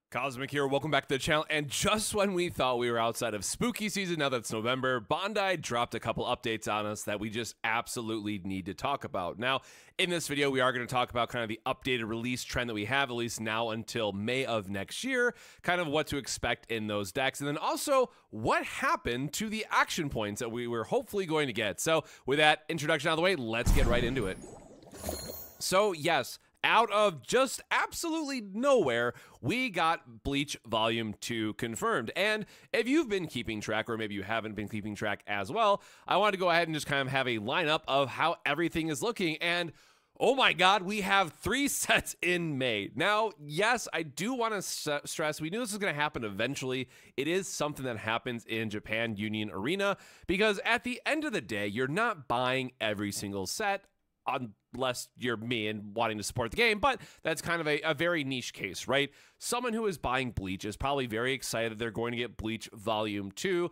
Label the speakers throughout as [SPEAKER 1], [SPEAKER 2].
[SPEAKER 1] Cosmic here, welcome back to the channel, and just when we thought we were outside of spooky season, now that it's November, Bandai dropped a couple updates on us that we just absolutely need to talk about. Now, in this video, we are going to talk about kind of the updated release trend that we have, at least now until May of next year, kind of what to expect in those decks, and then also what happened to the action points that we were hopefully going to get. So with that introduction out of the way, let's get right into it. So yes, out of just absolutely nowhere, we got Bleach Volume 2 confirmed. And if you've been keeping track, or maybe you haven't been keeping track as well, I wanted to go ahead and just kind of have a lineup of how everything is looking. And oh my god, we have 3 sets in May. Now, yes, I do want to stress, we knew this was going to happen eventually. It is something that happens in Japan Union Arena, because at the end of the day, you're not buying every single set, unless you're me and wanting to support the game, but that's kind of a very niche case, right? Someone who is buying Bleach is probably very excited they're going to get Bleach Volume 2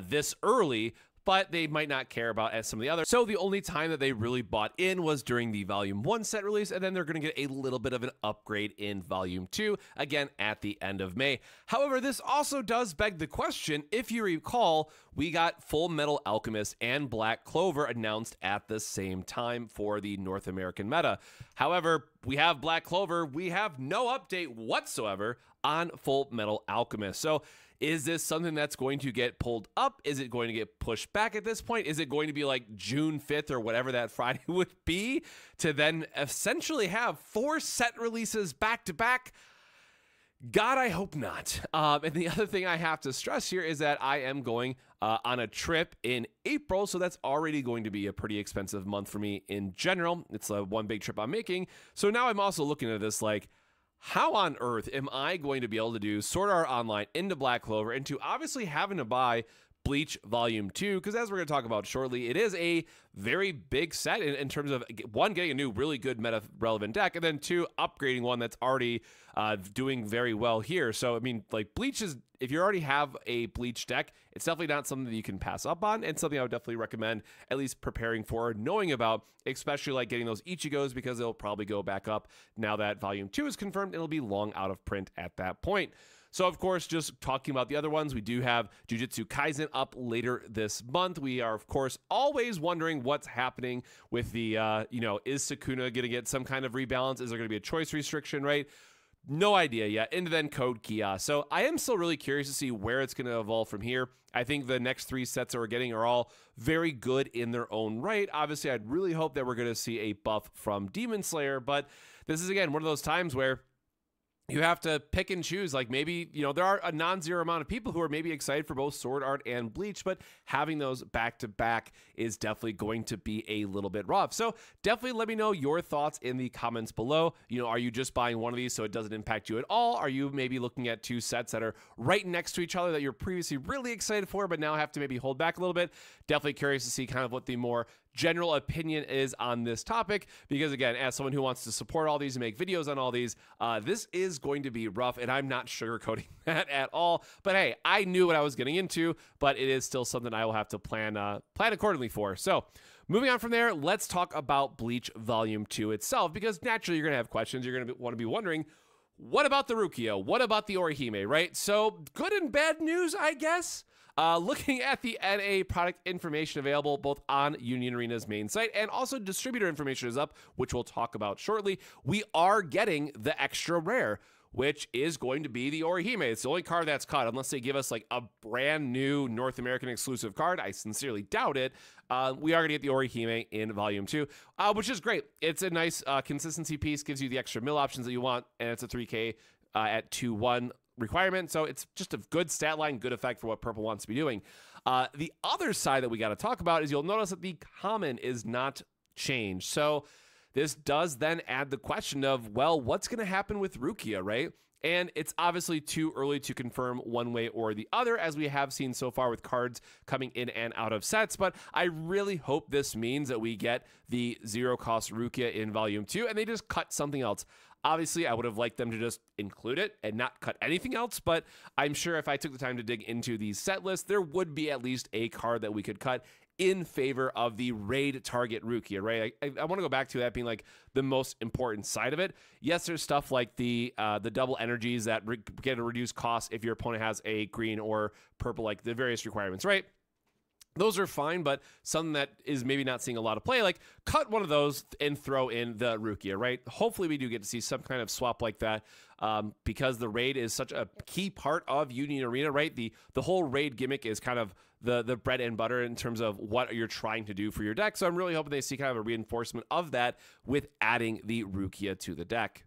[SPEAKER 1] this early, but they might not care about as some of the others. So the only time that they really bought in was during the Volume 1 set release, and then they're going to get a little bit of an upgrade in Volume 2, again, at the end of May. However, this also does beg the question, if you recall, we got Full Metal Alchemist and Black Clover announced at the same time for the North American meta. However, we have Black Clover, we have no update whatsoever on Full Metal Alchemist. So is this something that's going to get pulled up? Is it going to get pushed back at this point? Is it going to be like June 5th or whatever that Friday would be to then essentially have 4 set releases back to back? God, I hope not. And the other thing I have to stress here is that I am going on a trip in April, so that's already going to be a pretty expensive month for me in general. It's one big trip I'm making. So now I'm also looking at this like, how on earth am I going to be able to do Sword Art Online into Black Clover into obviously having to buy Bleach Volume 2, because as we're going to talk about shortly, it is a very big set in terms of, one, getting a new really good meta relevant deck, and then 2, upgrading one that's already doing very well here. So I mean, like, Bleach is, if you already have a Bleach deck, it's definitely not something that you can pass up on, and something I would definitely recommend at least preparing for, knowing about, especially like getting those Ichigos, because they'll probably go back up now that Volume 2 is confirmed. It'll be long out of print at that point. So, of course, just talking about the other ones, we do have Jujutsu Kaisen up later this month. We are, of course, always wondering what's happening with the, is Sukuna going to get some kind of rebalance? Is there going to be a choice restriction, right? No idea yet. And then Code Geass. So I am still really curious to see where it's going to evolve from here. I think the next 3 sets that we're getting are all very good in their own right. Obviously, I'd really hope that we're going to see a buff from Demon Slayer, but this is, again, one of those times where you have to pick and choose. Like, maybe, there are a non-zero amount of people who are maybe excited for both Sword Art and Bleach, but having those back to back is definitely going to be a little bit rough. So definitely let me know your thoughts in the comments below. Are you just buying one of these so it doesn't impact you at all? Are you maybe looking at 2 sets that are right next to each other that you're previously really excited for, but now have to maybe hold back a little bit? Definitely curious to see kind of what the more general opinion is on this topic, because again, as someone who wants to support all these and make videos on all these, this is going to be rough, and I'm not sugarcoating that at all. But hey, I knew what I was getting into, but it is still something I will have to plan accordingly for. So moving on from there, let's talk about Bleach Volume 2 itself, because naturally you're going to have questions. You're going to want to be wondering, what about the Rukia? What about the Orihime, right? So good and bad news, I guess. Looking at the NA product information available both on Union Arena's main site, and also distributor information is up, which we'll talk about shortly. We are getting the extra rare, which is going to be the Orihime. It's the only card that's cut, unless they give us like a brand new North American exclusive card. I sincerely doubt it. We are going to get the Orihime in Volume 2, which is great. It's a nice consistency piece, gives you the extra mill options that you want, and it's a 3K at 2-1 requirement. So it's just a good stat line, good effect for what Purple wants to be doing. The other side that we got to talk about is, you'll notice that the common is not changed. So this does then add the question of, well, what's going to happen with Rukia, right? And it's obviously too early to confirm one way or the other, as we have seen so far with cards coming in and out of sets. But I really hope this means that we get the zero-cost Rukia in Volume 2, and they just cut something else. Obviously, I would have liked them to just include it and not cut anything else, but I'm sure if I took the time to dig into the set list, there would be at least a card that we could cut in favor of the raid target Rukia, right? I want to go back to that being like the most important side of it. Yes, there's stuff like the double energies that get a reduced cost if your opponent has a green or purple, like the various requirements, right? Those are fine, but something that is maybe not seeing a lot of play, like cut one of those and throw in the Rukia, right? Hopefully we do get to see some kind of swap like that because the raid is such a key part of Union Arena, right? The whole raid gimmick is kind of the bread and butter in terms of what you're trying to do for your deck. So I'm really hoping they see kind of a reinforcement of that with adding the Rukia to the deck.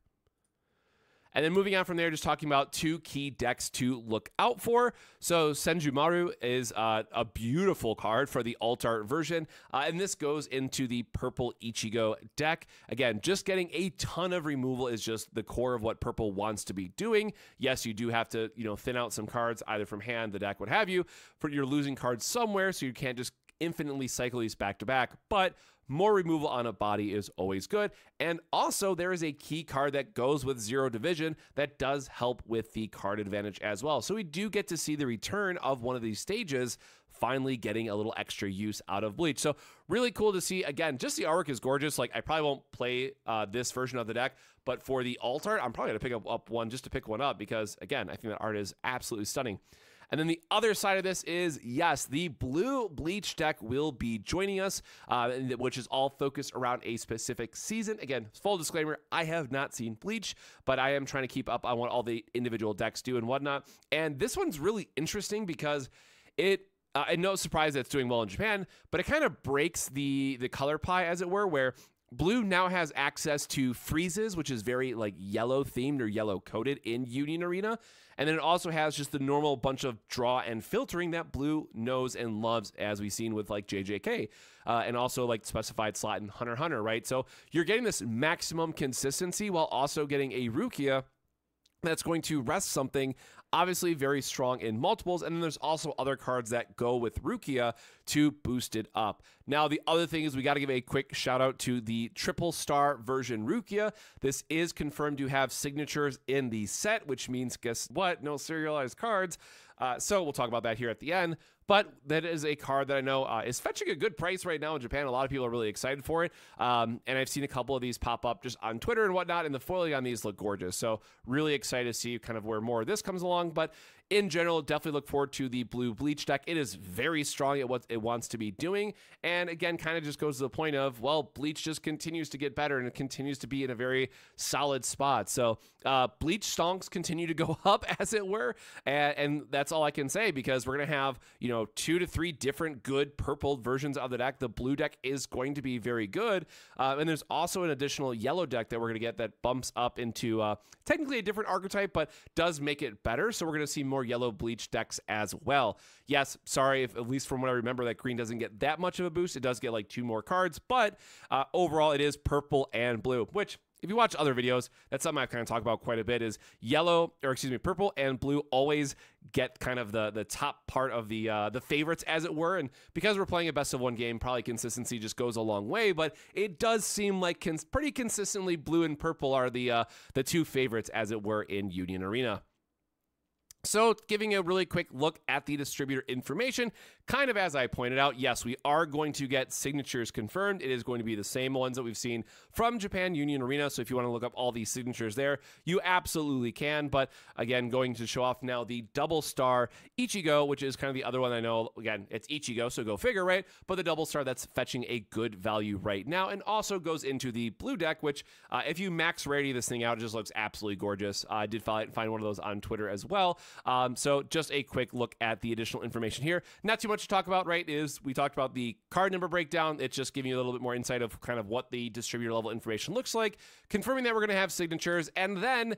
[SPEAKER 1] And then moving on from there, just talking about two key decks to look out for. So Senjumaru is a beautiful card for the alt art version. And this goes into the purple Ichigo deck. Again, just getting a ton of removal is just the core of what purple wants to be doing. Yes, you do have to, thin out some cards either from hand, the deck, what have you, for you're losing cards somewhere, so you can't just infinitely cycle these back to back. But more removal on a body is always good. And also, there is a key card that goes with Zero Division that does help with the card advantage as well. So we do get to see the return of one of these stages finally getting a little extra use out of Bleach. So really cool to see. Again, just the artwork is gorgeous. Like, I probably won't play this version of the deck, but for the alt art, I'm probably going to pick up one just to pick one up because, again, I think that art is absolutely stunning. And then the other side of this is, yes, the blue Bleach deck will be joining us, which is all focused around a specific season. Again, full disclaimer, I have not seen Bleach, but I am trying to keep up on what all the individual decks do and whatnot. And this one's really interesting because and no surprise that it's doing well in Japan, but it kind of breaks the color pie, as it were, where Blue now has access to freezes, which is very like yellow themed or yellow coated in Union Arena. And then it also has just the normal bunch of draw and filtering that Blue knows and loves, as we've seen with like JJK and also like specified slot in Hunter x Hunter, right? So you're getting this maximum consistency while also getting a Rukia that's going to rest something obviously very strong in multiples, and then there's also other cards that go with Rukia to boost it up. Now, the other thing is we got to give a quick shout out to the triple star version Rukia. This is confirmed to have signatures in the set, which means, guess what? No serialized cards. So we'll talk about that here at the end. But that is a card that I know is fetching a good price right now in Japan. A lot of people are really excited for it. And I've seen a couple of these pop up just on Twitter and whatnot, and the foiling on these look gorgeous. So really excited to see kind of where more of this comes along. But in general, definitely look forward to the blue Bleach deck. It is very strong at what it wants to be doing. And again, kind of just goes to the point of, well, Bleach just continues to get better and it continues to be in a very solid spot. So Bleach stonks continue to go up, as it were. And that's all I can say, because we're going to have, 2 to 3 different good purple versions of the deck. The blue deck is going to be very good. And there's also an additional yellow deck that we're going to get that bumps up into technically a different archetype, but does make it better. So we're going to see more yellow Bleach decks as well. Yes, sorry, if at least from what I remember, that green doesn't get that much of a boost. It does get like 2 more cards, but overall it is purple and blue, which if you watch other videos, that's something I kind of talk about quite a bit, is purple and blue always get kind of the top part of the favorites, as it were. And because we're playing a best of 1 game, probably consistency just goes a long way, but it does seem like pretty consistently blue and purple are the 2 favorites, as it were, in Union Arena. So giving a really quick look at the distributor information, kind of as I pointed out, yes, we are going to get signatures confirmed. It is going to be the same ones that we've seen from Japan Union Arena. So if you want to look up all these signatures there, you absolutely can. But again, going to show off now the double star Ichigo, which is kind of the other one I know. Again, it's Ichigo, so go figure, right? But the double star that's fetching a good value right now, and also goes into the blue deck, which if you max rarity this thing out, it just looks absolutely gorgeous. I did find one of those on Twitter as well. So just a quick look at the additional information here. Not too much to talk about, right? We talked about the card number breakdown. It's just giving you a little bit more insight of kind of what the distributor level information looks like, confirming that we're going to have signatures, and then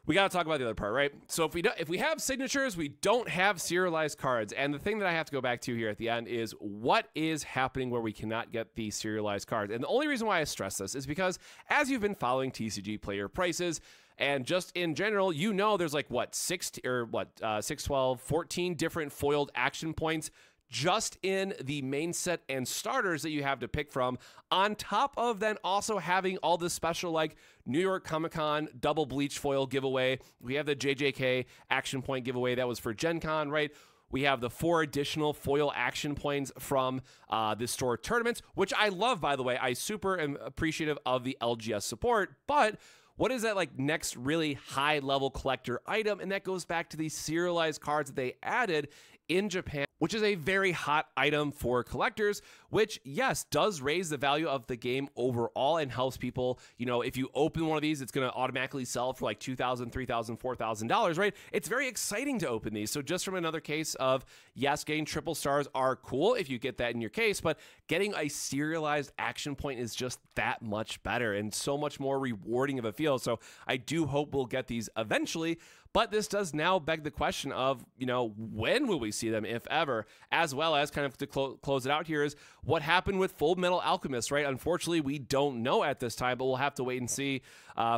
[SPEAKER 1] we got to talk about the other part, right? So if we have signatures, we don't have serialized cards. And the thing that I have to go back to here at the end is what is happening where we cannot get the serialized cards. And the only reason why I stress this is because as you've been following TCG player prices, and just in general, there's like 14 different foiled action points just in the main set and starters that you have to pick from, on top of then also having all the special like New York Comic-Con double Bleach foil giveaway. We have the JJK action point giveaway that was for Gen Con, right? We have the 4 additional foil action points from the store tournaments, which I love, by the way. I super am appreciative of the LGS support, but what is that like next really high level collector item? And that goes back to these serialized cards that they added in Japan, which is a very hot item for collectors, which, yes, does raise the value of the game overall and helps people. You know, if you open one of these, it's going to automatically sell for like $2,000, $3,000, $4,000, right? It's very exciting to open these. So just from another case of, yes, getting triple stars are cool if you get that in your case, but getting a serialized action point is just that much better and so much more rewarding of a feel. So I do hope we'll get these eventually. But this does now beg the question of, you know, when will we see them, if ever, as well as kind of to close it out here is what happened with Full Metal Alchemist, right? Unfortunately, we don't know at this time, but we'll have to wait and see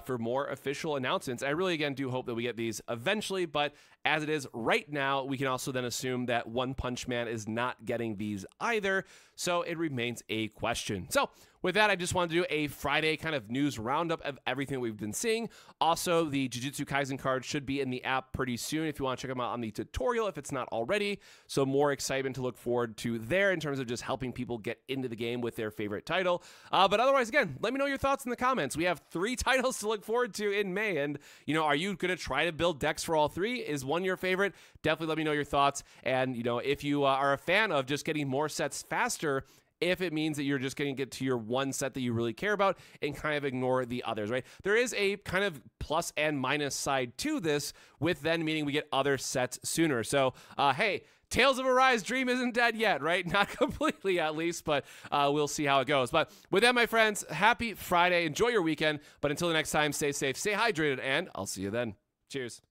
[SPEAKER 1] for more official announcements. I really, again, do hope that we get these eventually, but as it is right now, we can also then assume that One Punch Man is not getting these either, so it remains a question. So with that, I just wanted to do a Friday kind of news roundup of everything we've been seeing. Also, the Jujutsu Kaisen card should be in the app pretty soon if you want to check them out on the tutorial if it's not already. So more excitement to look forward to there in terms of just helping people get into the game with their favorite title. But otherwise, again, let me know your thoughts in the comments. We have 3 titles to look forward to in May. And, you know, are you going to try to build decks for all 3? Is one your favorite? Definitely let me know your thoughts. And, you know, if you are a fan of just getting more sets faster, if it means that you're just going to get to your one set that you really care about and kind of ignore the others, right? There is a kind of plus and minus side to this, with then meaning we get other sets sooner. So, hey, Tales of Arise dream isn't dead yet, right? Not completely, at least, but we'll see how it goes. But with that, my friends, happy Friday. Enjoy your weekend. But until the next time, stay safe, stay hydrated, and I'll see you then. Cheers.